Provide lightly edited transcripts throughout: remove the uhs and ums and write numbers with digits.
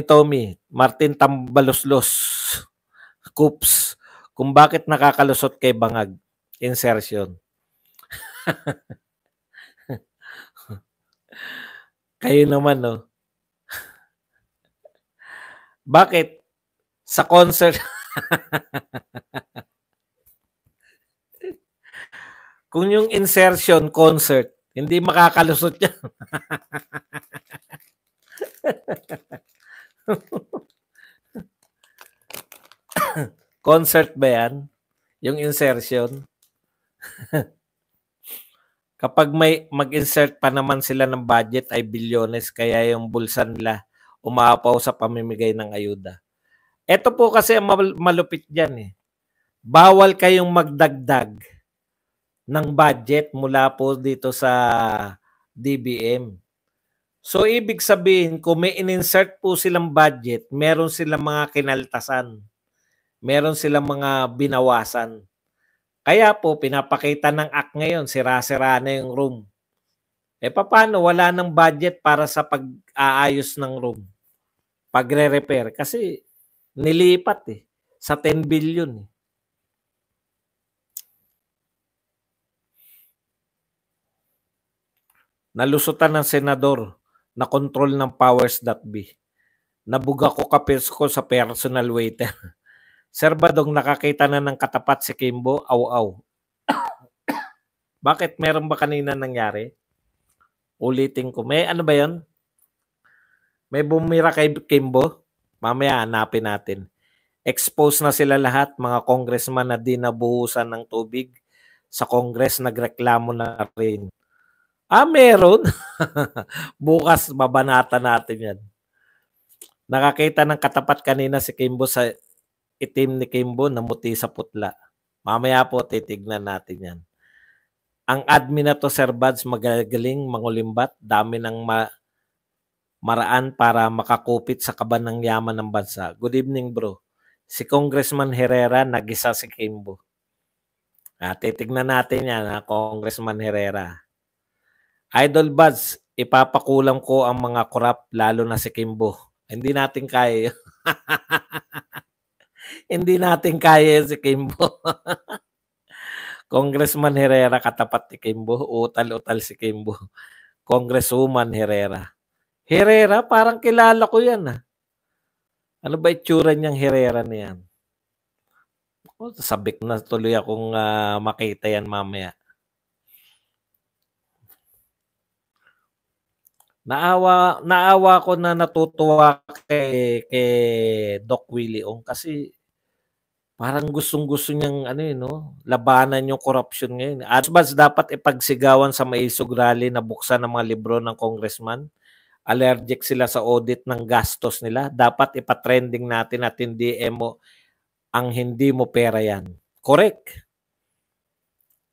Tommy, Martin Tambaloslos, Coops, kung bakit nakakalusot kay Bangag. Insertion. Kayo naman, no? Bakit? Sa concert... Kung yung insertion, concert, hindi makakalusot yan. Concert ba yan? Yung insertion? Kapag may mag-insert pa naman sila ng budget ay bilyones, kaya yung bulsa nila umaapaw sa pamimigay ng ayuda. Ito po kasi ang malupit dyan eh. Bawal kayong magdagdag ng budget mula po dito sa DBM. So, ibig sabihin, kung may in-insert po silang budget, meron silang mga kinaltasan. Meron silang mga binawasan. Kaya po, pinapakita ng act ngayon, sira-sira na yung room. Paano? Wala ng budget para sa pag-aayos ng room. Pagre-repair. Kasi nilipat sa 10 billion Nalusutan ng senador na control ng powers.b. Nabuga ko kapis ko sa personal waiter. Sir Badong, nakakita na ng katapat si Kimbo? Aw-aw. Bakit? Meron ba kanina nangyari? Ulitin ko. May ano ba yun? May bumira kay Kimbo? Mamaya hanapin natin. Expose na sila lahat, mga congressman na di nabuhusan ng tubig. Sa Congress, nagreklamo na rin. Meron. Bukas, babanata natin yan. Nakakita ng katapat kanina si Kimbo sa itim ni Kimbo na muti sa putla. Mamaya po, titignan natin yan. Ang admin na to, Sir Bads, magagaling, mangulimbat, dami ng maraan para makakupit sa kaban ng yaman ng bansa. Good evening, bro. Si Congressman Herrera, nagisa si Kimbo. Titignan natin yan, Congressman Herrera. Idol Buds, ipapakulam ko ang mga korap, lalo na si Kimbo. Hindi natin kaya. Hindi natin kaya si Kimbo. Congressman Herrera, katapat ni Kimbo. Utal-utal si Kimbo. Congresswoman Herrera. Herrera, parang kilala ko yan. Ano ba itsura niyang Herrera na yan? Sabik na tuloy akong makita yan mamaya. Naawa ko na natutuwa kay Doc Willie Ong kasi parang gustong-gusto niyang labanan yung corruption ngayon. Mas dapat ipagsigawan sa Maisog Rally na buksan ng mga libro ng congressman. Allergic sila sa audit ng gastos nila. Dapat ipatrending natin at hindi ang hindi mo pera yan. Correct.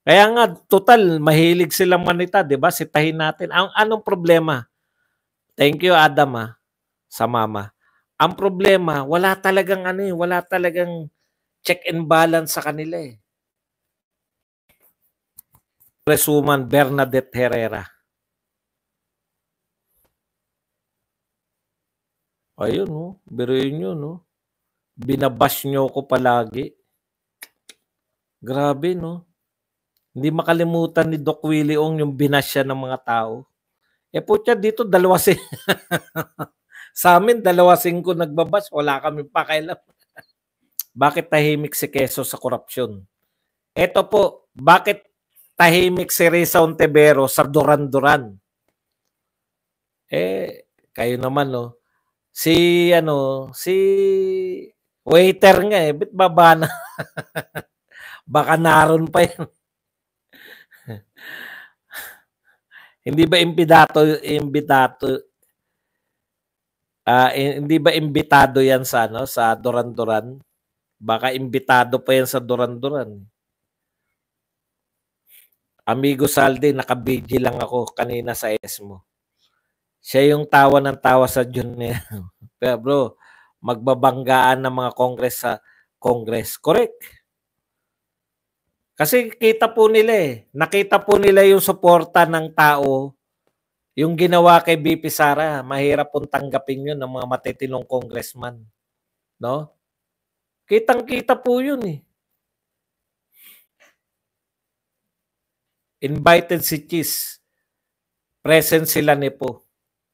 Kaya nga, total, mahilig silang manita, di ba? Sitahin natin. Anong problema? Thank you, Adam, sa mama. Ang problema, wala talagang check and balance sa kanila Congresswoman Bernadette Herrera. Ayun, biruin nyo, binabash nyo ko palagi. Grabe, Hindi makalimutan ni Doc Willie Ong yung binash siya ng mga tao. Putya dito, 2 sa amin, 2-5 nagbabash. Wala kami pakialam. Bakit tahimik si Quezon sa korupsyon? Ito po, bakit tahimik si Risa Ontiveros sa Duran-Duran? Kayo naman, Si waiter nga bit baba na. Baka naroon pa yan. Hindi ba hindi ba imbitado yan sa Duran-Duran? Baka imbitado pa yan sa Duran-Duran. Amigo Saldi, nakabigi lang ako kanina sa ESMO. Siya yung tawa ng tawa sa Junior. Pero bro, magbabanggaan ng mga Congress sa Congress. Correct. Kasi kita po nila Nakita po nila yung suporta ng tao, Yung ginawa kay BP Sara, mahirap pong tanggapin yun ng mga matitinong congressman. No? Kitang-kita po yun eh. Invited si Cheese. Present sila ni Po.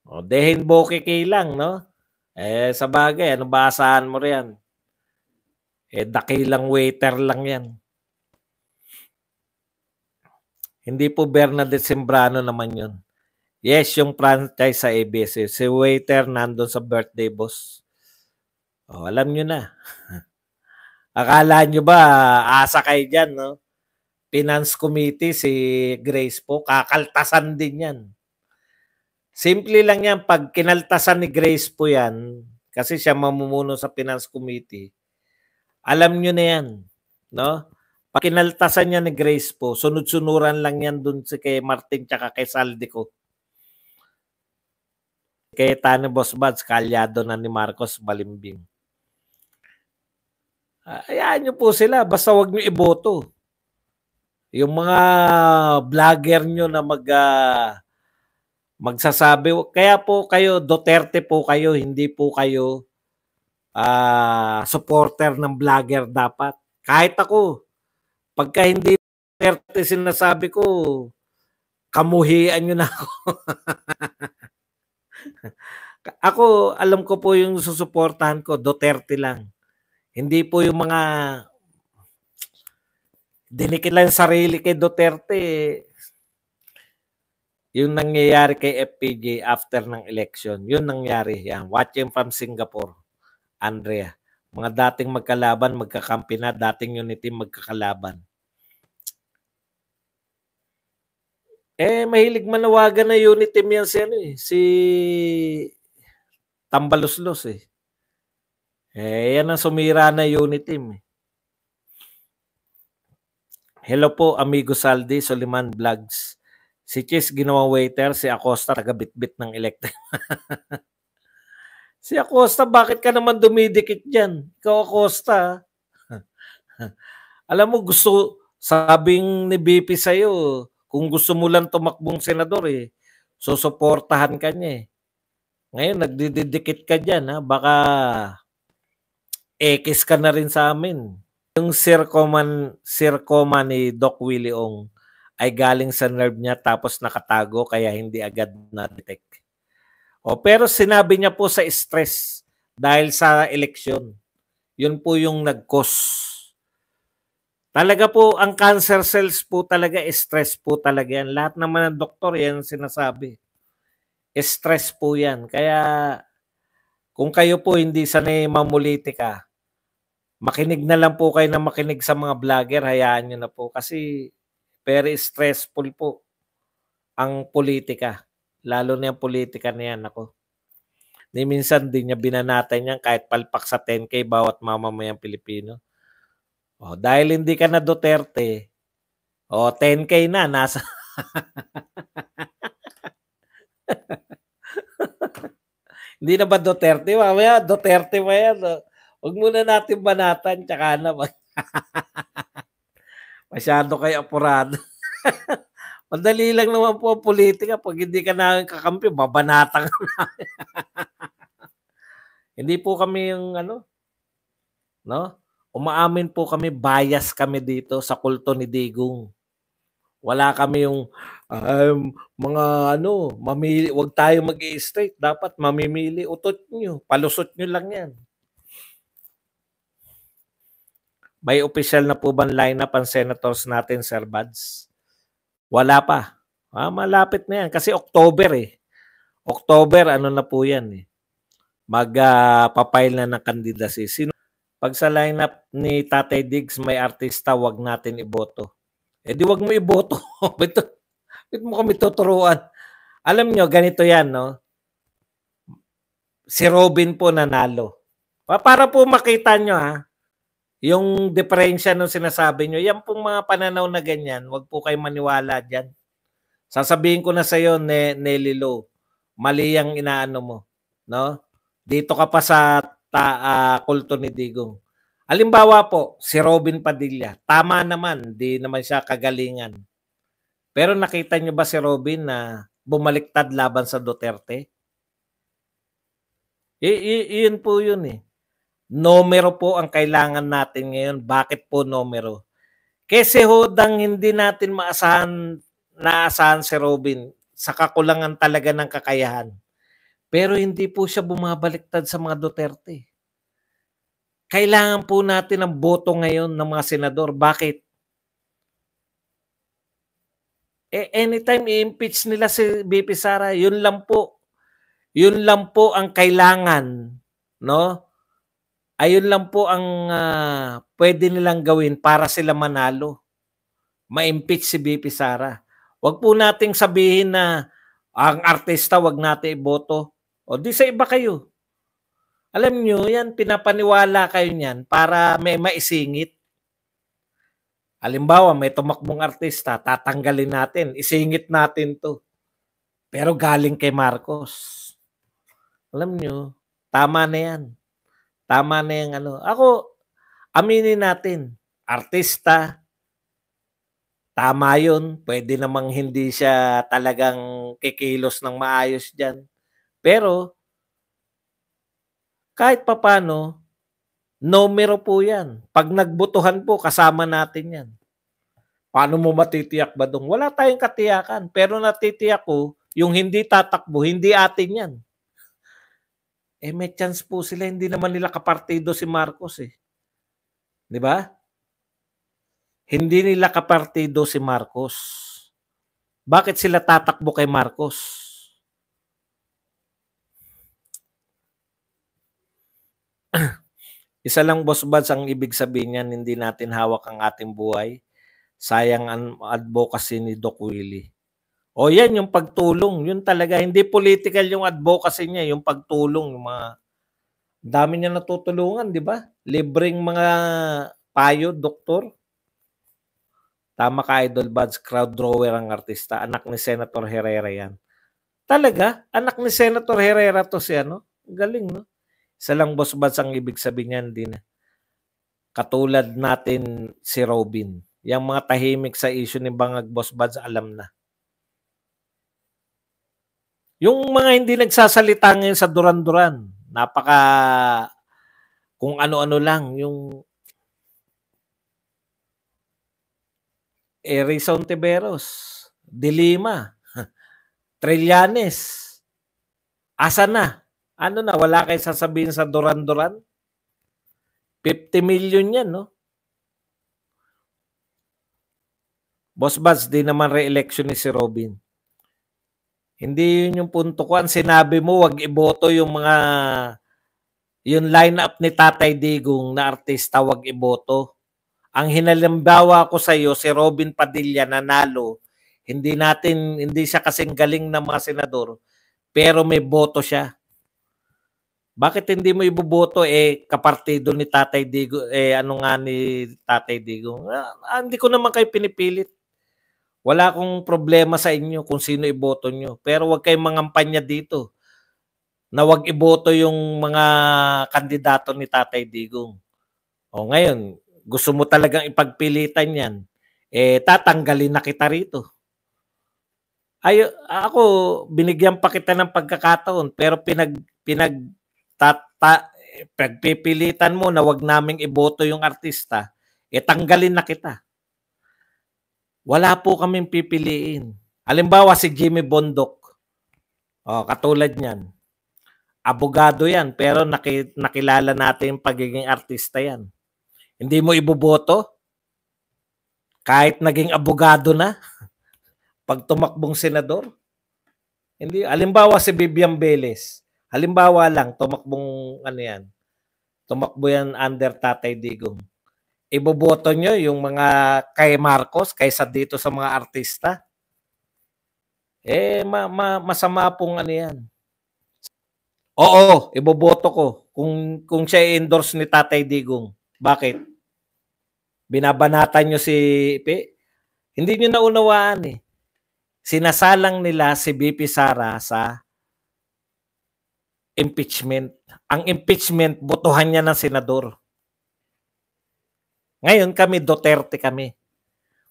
O, dehin bokeke lang, no? Sa bagay, ano basahan mo riyan? Dakilang waiter lang yan. Hindi po Bernadette Sembrano naman yun. Yes, yung franchise sa ABS. Si waiter nandun sa birthday boss. O, alam nyo na. Akala nyo ba, asa kayo dyan, no? Finance Committee, si Grace po, kakaltasan din yan. Simple lang yan, pag kinaltasan ni Grace po yan, kasi siya mamumuno sa Finance Committee, alam nyo na yan, no? Pag kinaltasan niya ni Grace po, sunod-sunuran lang yan dun si kay Martin tsaka kay Saldico. Kay Tani Boss Buds, kalyado na ni Marcos Balimbing. Hayaan nyo po sila, basta wag nyo iboto. Yung mga vlogger nyo na magsasabi, kaya po kayo, Duterte po kayo, hindi po kayo supporter ng vlogger dapat. Kahit ako, pagka hindi Duterte sinasabi ko, kamuhian nyo na ako. Ako, alam ko po yung susuportahan ko, Duterte lang. Hindi po yung mga dinikit lang sarili kay Duterte. Yung nangyayari kay FPJ after ng election, yun nangyari. Yan. Watching from Singapore, Andrea. Mga dating magkalaban, magkakampi na, dating unity magkakalaban. Mahilig manawagan na unity yan si Tambaluslos eh. Yan ang sumira na unity eh. Hello po, amigo Saldi, Soliman Vlogs. Si Chis ginawang waiter, si Acosta taga-bitbit ng electric. Si Acosta, bakit ka naman dumidikit dyan? Ikaw, Acosta. Alam mo, sabing ni BP sa'yo, kung gusto mo lang tumakbong senador susuportahan ka niya eh. Ngayon, nagdidikit ka dyan ha. Baka ekis ka na rin sa amin. Yung sircoma ni Doc Willie Ong ay galing sa nerve niya tapos nakatago kaya hindi agad na-detect. Pero sinabi niya po sa stress dahil sa eleksyon. Yun po yung nag-cause. Talaga po, ang cancer cells po talaga, stress po talaga yan. Lahat naman ng doktor yan sinasabi. Stress po yan. Kaya kung kayo po hindi sanay mamulitika, makinig na lang po kayo na makinig sa mga vlogger, hayaan nyo na po. Kasi very stressful po ang politika. Lalo na yung politika na yan. Ako. Ni minsan din niya binanatan yan kahit palpak sa 10K bawat mamamayang Pilipino. Dahil hindi ka na Duterte, 10K na, nasa... Hindi na ba Duterte? Mamaya, Duterte ba yan? Huwag muna natin banatan, tsaka na. Masyado kayo apurado. Madali lang naman po ang politika. Pag hindi ka namin kakampi, babanatan ka namin. Hindi po kami yung no? Umaamin po kami, bias kami dito sa kulto ni Digong. Wala kami yung mga mamili, wag tayo mag-i-straight. Dapat mamimili, utot nyo, palusot nyo lang yan. May official na po bang lineup ang senators natin, Sir Buds? Wala pa. Malapit na yan. Kasi October October, na po yan Magpapile na ng candidacy. Pag sa lineup ni Tatay Diggs may artista, wag natin iboto. Di wag mo iboto. Bit mo kami tuturuan. Alam nyo, ganito yan, no? Si Robin po nanalo. Para po makita nyo, yung diferensya nung sinasabi nyo, yan pong mga pananaw na ganyan, wag po kayo maniwala dyan. Sasabihin ko na sa iyo, Nelly Lo, mali ang inaano mo. No? Dito ka pa sa kulto ni Digong. Halimbawa po, si Robin Padilla, tama naman, di naman siya kagalingan. Pero nakita nyo ba si Robin na bumaliktad laban sa Duterte? Yun po yun eh. Numero po ang kailangan natin ngayon. Bakit po numero? Kasi hodang hindi natin naasahan si Robin sa kakulangan talaga ng kakayahan. Pero hindi po siya bumabaliktad sa mga Duterte. Kailangan po natin ng boto ngayon ng mga senador. Bakit? Anytime i-impeach nila si BP Sara, yun lang po. Yun lang po ang kailangan, no? Ayun lang po ang pwede nilang gawin para sila manalo. Ma-impeach si BP Sara. Wag po nating sabihin na ang artista wag natin iboto. O di sa iba kayo. Alam nyo, yan, pinapaniwala kayo niyan para may maisingit. Halimbawa, may tumakbong artista, tatanggalin natin, isingit natin to. Pero galing kay Marcos. Alam nyo, tama na yan. Tama na yung ano. Ako, aminin natin, artista, tama yun. Pwede namang hindi siya talagang kikilos ng maayos dyan. Pero, kahit papano, numero po yan. Pag nagbutuhan po, kasama natin yan. Paano mo matitiyak ba dong? Wala tayong katiyakan. Pero natitiyak ko, yung hindi tatakbo, hindi atin yan. May chance po sila. Hindi naman nila kapartido si Marcos eh. Di ba? Hindi nila kapartido si Marcos. Bakit sila tatakbo kay Marcos? Isa lang, Boss Buds, ang ibig sabihin niyan, hindi natin hawak ang ating buhay. Sayang ang advocacy ni Doc Willie. O yan, yung pagtulong. Yun talaga. Hindi political yung advocacy niya. Yung pagtulong. Yung mga dami niya natutulungan, di ba? Libreng mga payo, doktor. Tama ka, Idol Buds. Crowd drawer ang artista. Anak ni Senator Herrera yan. Talaga? Anak ni Senator Herrera to si ano? Galing, no? Isa lang, Boss Buds, ang ibig sabihin niyan din. Katulad natin si Robin. Yung mga tahimik sa issue ni Bangag, Boss Buds, alam na. Yung mga hindi nagsasalita ngayon sa Duran-Duran, napaka kung ano-ano lang, yung Rizon Tiberos, Dilima, Trillanes, asa na? Ano na, wala kayo sasabihin sa Duran-Duran? 50 million yan, no? Boss Buds, di naman re-election ni si Robin. Hindi yun yung punto ko. Ang sinabi mo, wag iboto yung mga yung line-up ni Tatay Digong na artista, wag iboto. Ang hinalimbawa ko sa iyo, si Robin Padilla nanalo. Hindi siya kasing galing ng mga senador, pero may boto siya. Bakit hindi mo iboboto kapartido ni Tatay Digong, ano nga ni Tatay Digong? Hindi ko naman kayo pinipilit. Wala akong problema sa inyo kung sino iboto nyo. Pero wag kayong mangampanya dito na wag iboto yung mga kandidato ni Tatay Digong. O ngayon, gusto mo talagang ipagpilitan yan, tatanggalin na kita rito. Ako, binigyan pa kita ng pagkakataon, pero pagpipilitan mo na wag naming iboto yung artista, tanggalin na kita. Wala po kaming pipiliin. Halimbawa si Jimmy Bondok. Katulad niyan. Abogado yan, pero nakilala natin yung pagiging artista yan. Hindi mo iboboto? Kahit naging abogado na? Pag tumakbong senador? Hindi. Halimbawa si Vivian Velez. Halimbawa lang, tumakbong tumakbo yan under Tatay Digong. Iboboto nyo yung mga kay Marcos kaysa dito sa mga artista? Masama pong yan. Oo, iboboto ko kung siya i-endorse ni Tatay Digong. Bakit? Binabanatan nyo si Ipe? Hindi nyo naunawaan Sinasalang nila si BP Sara sa impeachment. Ang impeachment, botohan niya ng senador. Ngayon kami, Duterte kami.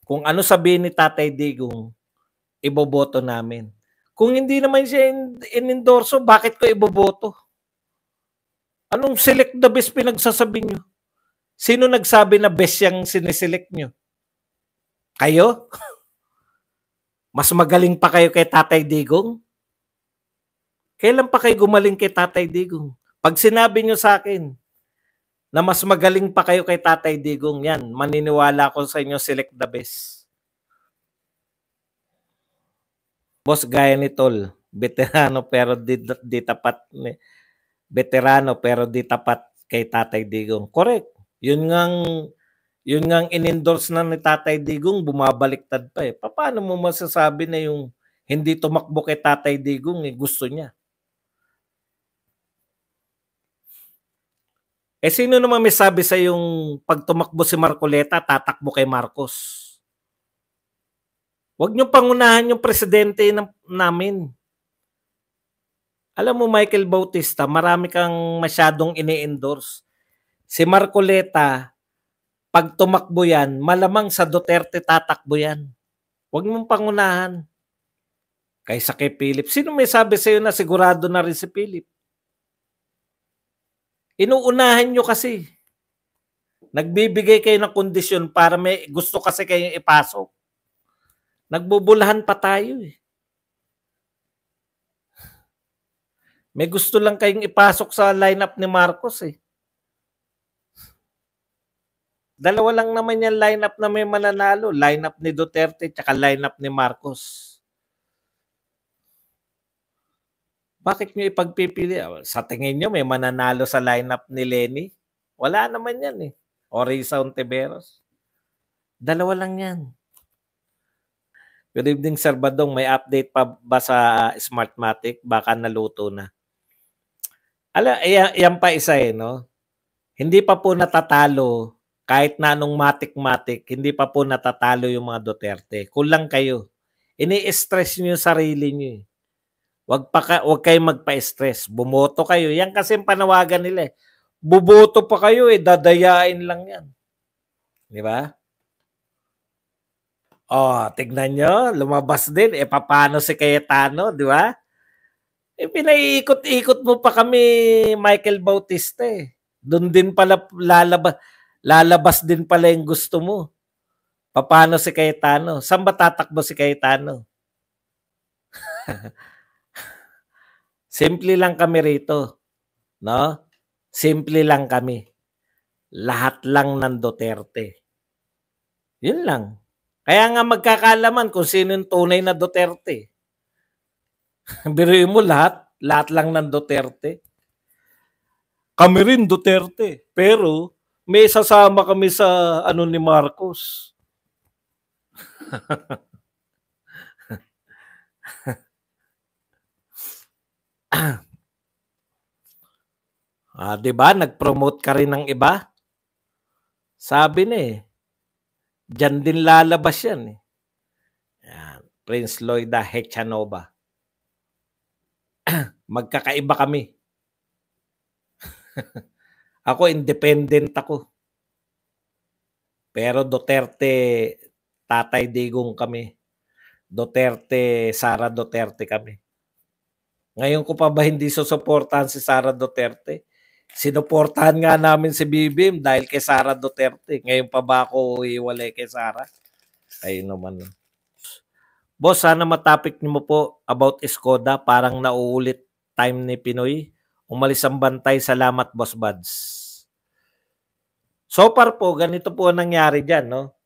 Kung ano sabihin ni Tatay Digong, iboboto namin. Kung hindi naman siya in-endorso, bakit ko iboboto? Anong select the best pinagsasabi nyo? Sino nagsabi na best yung siniselect nyo? Kayo? Mas magaling pa kayo kay Tatay Digong? Kailan pa kayo gumaling kay Tatay Digong? Pag sinabi nyo sa akin na mas magaling pa kayo kay Tatay Digong, yan, maniniwala ko sa inyo, select the best. Boss, gaya ni Tol, veterano pero di tapat, veterano pero di tapat kay Tatay Digong. Correct. Yun ngang in-endorse na ni Tatay Digong, bumabaliktad pa eh. Paano mo masasabi na yung hindi tumakbo kay Tatay Digong gusto niya? Sino naman may sabi sa yung pag tumakbo si Marcoleta, tatakbo kay Marcos? Huwag niyo pangunahan yung presidente namin. Alam mo, Michael Bautista, marami kang masyadong ini-endorse. Si Marcoleta, pag tumakbo yan, malamang sa Duterte tatakbo yan. Huwag mong pangunahan. Kaysa kay Philip. Sino may sabi sa'yo na sigurado na rin si Philip? Inuunahan nyo kasi. Nagbibigay kayo ng kondisyon para may gusto kasi kayong ipasok. Nagbubulahan pa tayo eh. May gusto lang kayong ipasok sa lineup ni Marcos eh. Dalawa lang naman yung lineup na may mananalo. Lineup ni Duterte tsaka lineup ni Marcos. Bakit nyo ipagpipili? Sa tingin nyo may mananalo sa lineup ni Lenny? Wala naman yan eh. O Risa Ontiveros. Dalawa lang yan. Good evening, Sir Badong. May update pa ba sa Smartmatic? Baka naluto na. Yan pa isa eh, no? Hindi pa po natatalo, kahit na anong matik-matik, hindi pa po natatalo yung mga Duterte. Kulang kayo. Ini-stress nyo yung sarili nyo eh. Wag kayong magpa-stress. Bumoto kayo. Yan kasi panawagan nila eh. Buboto pa kayo eh. Dadayain lang yan. Di ba? Oh, tignan nyo. Lumabas din. Paano si Cayetano? Di ba? Pinaiikot-ikot mo pa kami, Michael Bautista eh. Doon din pala lalabas din pala yung gusto mo. Paano si Cayetano? Saan ba tatakbo si Cayetano? Simple lang kami rito. No? Simple lang kami. Lahat lang ng Duterte. Yun lang. Kaya nga magkakaalaman kung sino yung tunay na Duterte. Biruin mo lahat lang ng Duterte. Kami rin Duterte. Pero may sasama kami sa ni Marcos. Diba? Nag-promote ka rin ng iba? Sabi na eh. Diyan din lalabas yan eh. Yan. Prince Lloyda Hechanova. Magkakaiba kami. Ako, independent ako. Pero Duterte, Tatay Digong kami. Duterte, Sara Duterte kami. Ngayon ko pa ba hindi susuportahan si Sara Duterte? Sinuportahan nga namin si BBM dahil kay Sara Duterte. Ngayon pa ba ako iwalay kay Sara? Ayun naman. Boss, sana matapik niyo mo po about Skoda. Parang nauulit time ni Pinoy. Umalis ang bantay. Salamat, Boss Buds. So far po, ganito po ang nangyari dyan, no?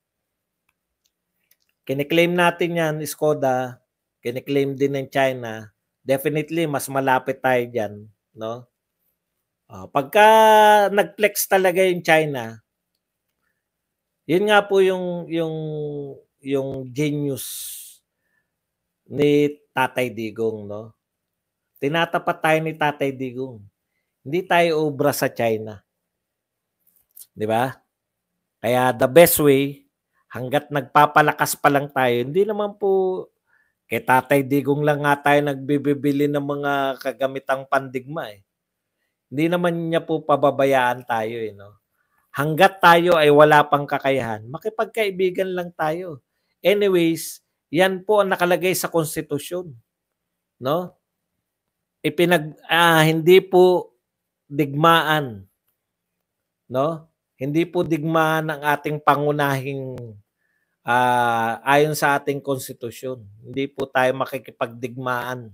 Kiniklaim natin yan, Skoda. Kiniklaim din ng China. Definitely, mas malapit tayo dyan, no? Pagka nag-flex talaga yung China, yun nga po yung genius ni Tatay Digong, no? Tinatapat tayo ni Tatay Digong. Hindi tayo obra sa China. Di ba? Kaya the best way, hanggat nagpapalakas pa lang tayo, hindi naman po kay Tatay Digong lang nga tayo nagbibili ng mga kagamitang pandigma eh. Hindi naman niya po pababayaan tayo eh, no? Hanggat tayo ay wala pang kakayahan, makipagkaibigan lang tayo. Anyways, yan po ang nakalagay sa konstitusyon. no? Hindi po digmaan, no? Hindi po digmaan ang ating pangunahing ayon sa ating konstitusyon. Hindi po tayo makikipagdigmaan.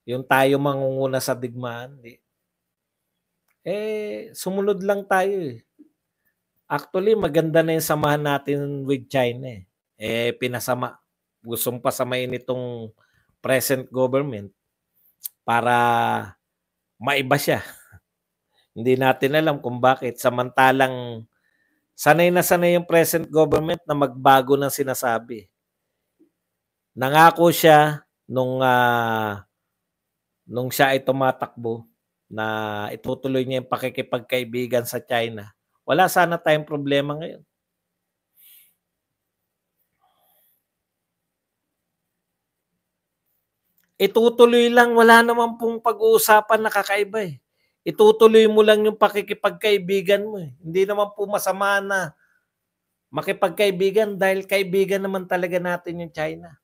Yung tayo mangunguna sa digmaan, sumunod lang tayo eh. Actually, maganda na yung samahan natin with China eh. Gustong pasamain itong present government para maiba siya. Hindi natin alam kung bakit. Samantalang sanay na sanay yung present government na magbago ng sinasabi. Nangako siya nung siya ay tumatakbo na itutuloy niya yung pakikipagkaibigan sa China. Wala sana tayong problema ngayon. Itutuloy lang, wala naman pong pag-uusapan na kakaiba eh. Itutuloy mo lang yung pakikipagkaibigan mo eh. Hindi naman po masama na makipagkaibigan dahil kaibigan naman talaga natin yung China.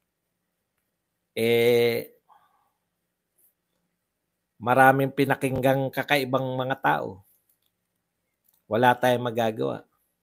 Maraming pinakinggang kakaibang mga tao. Wala tayong magagawa.